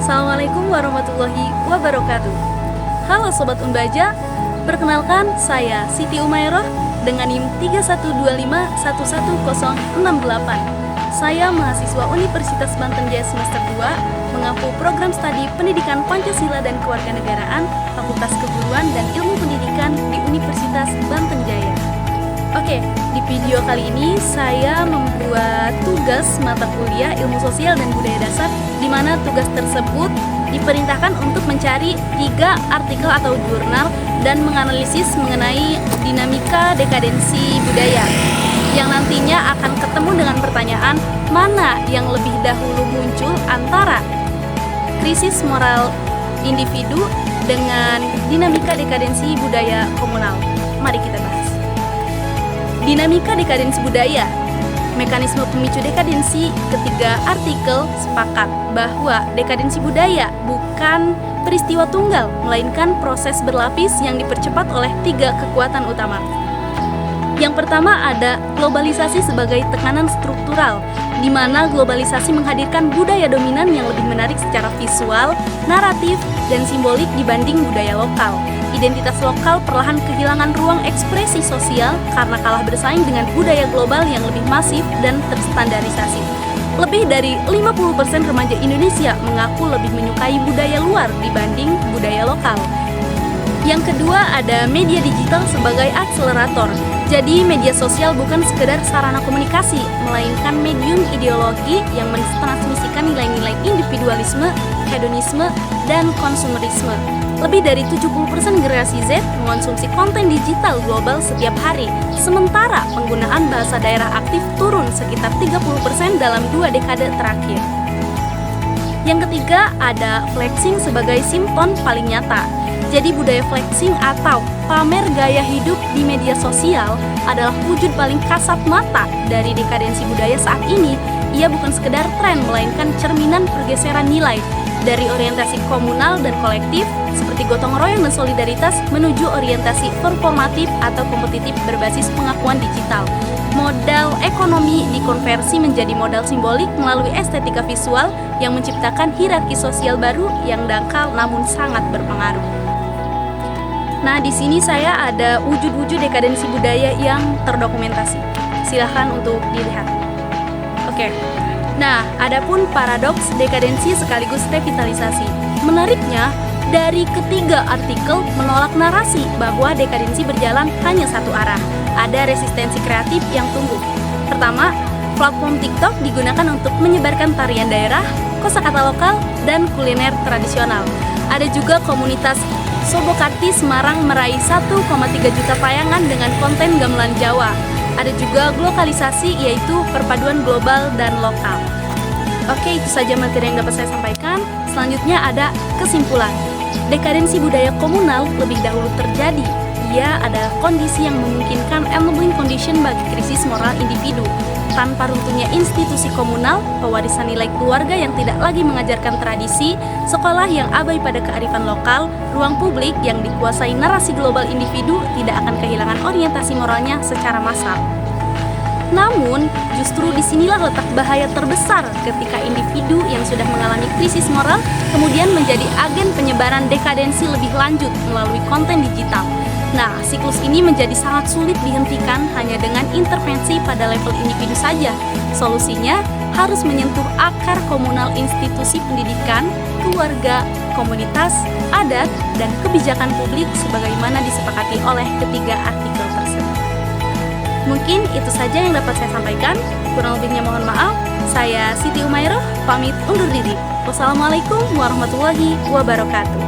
Assalamualaikum warahmatullahi wabarakatuh. Halo Sobat Unbaja, perkenalkan saya Siti Umairah dengan NIM 3125110068. Saya mahasiswa Universitas Banten Jaya semester 2, mengampu program studi Pendidikan Pancasila dan Kewarganegaraan, Fakultas Keguruan dan Ilmu Pendidikan di Universitas Banten Jaya. Oke, di video kali ini saya membuat tugas mata kuliah Ilmu Sosial dan Budaya Dasar, di mana tugas tersebut diperintahkan untuk mencari 3 artikel atau jurnal dan menganalisis mengenai dinamika dekadensi budaya, yang nantinya akan ketemu dengan pertanyaan mana yang lebih dahulu muncul antara krisis moral individu dengan dinamika dekadensi budaya komunal. Mari kita bahas. Dinamika dekadensi budaya. Mekanisme pemicu dekadensi. Ketiga artikel sepakat bahwa dekadensi budaya bukan peristiwa tunggal, melainkan proses berlapis yang dipercepat oleh 3 kekuatan utama. Yang pertama ada globalisasi sebagai tekanan struktural, di mana globalisasi menghadirkan budaya dominan yang lebih menarik secara visual, naratif, dan simbolik dibanding budaya lokal. Identitas lokal perlahan kehilangan ruang ekspresi sosial karena kalah bersaing dengan budaya global yang lebih masif dan terstandarisasi. Lebih dari 50% remaja Indonesia mengaku lebih menyukai budaya luar dibanding budaya lokal. Yang kedua ada media digital sebagai akselerator. Jadi media sosial bukan sekedar sarana komunikasi, melainkan medium ideologi yang mentransmisikan nilai-nilai individualisme, hedonisme, dan konsumerisme. Lebih dari 70% generasi Z mengonsumsi konten digital global setiap hari, sementara penggunaan bahasa daerah aktif turun sekitar 30% dalam 2 dekade terakhir. Yang ketiga ada flexing sebagai simptom paling nyata. Jadi budaya flexing atau pamer gaya hidup di media sosial adalah wujud paling kasat mata dari dekadensi budaya saat ini. Ia bukan sekedar tren, melainkan cerminan pergeseran nilai dari orientasi komunal dan kolektif seperti gotong royong dan solidaritas menuju orientasi performatif atau kompetitif berbasis pengakuan digital. Modal ekonomi dikonversi menjadi modal simbolik melalui estetika visual yang menciptakan hierarki sosial baru yang dangkal namun sangat berpengaruh. Nah, di sini saya ada wujud-wujud dekadensi budaya yang terdokumentasi. Silahkan untuk dilihat. Oke. Nah, adapun paradoks dekadensi sekaligus revitalisasi. Menariknya, dari ketiga artikel menolak narasi bahwa dekadensi berjalan hanya satu arah. Ada resistensi kreatif yang tumbuh. Pertama, platform TikTok digunakan untuk menyebarkan tarian daerah, kosakata lokal, dan kuliner tradisional. Ada juga komunitas Sobokati Semarang meraih 1,3 juta tayangan dengan konten gamelan Jawa. Ada juga globalisasi, yaitu perpaduan global dan lokal. Oke, itu saja materi yang dapat saya sampaikan. Selanjutnya ada kesimpulan. Dekadensi budaya komunal lebih dahulu terjadi. Ia adalah kondisi yang memungkinkan enabling condition bagi krisis moral individu. Tanpa runtuhnya institusi komunal, pewarisan nilai keluarga yang tidak lagi mengajarkan tradisi, sekolah yang abai pada kearifan lokal, ruang publik yang dikuasai narasi global individu tidak akan kehilangan orientasi moralnya secara massal. Namun, justru disinilah letak bahaya terbesar ketika individu yang sudah mengalami krisis moral kemudian menjadi agen penyebaran dekadensi lebih lanjut melalui konten digital. Nah, siklus ini menjadi sangat sulit dihentikan hanya dengan intervensi pada level individu saja. Solusinya harus menyentuh akar komunal institusi pendidikan, keluarga, komunitas, adat, dan kebijakan publik sebagaimana disepakati oleh ketiga artikel tersebut. Mungkin itu saja yang dapat saya sampaikan. Kurang lebihnya mohon maaf. Saya Siti Umairah, pamit undur diri. Wassalamualaikum warahmatullahi wabarakatuh.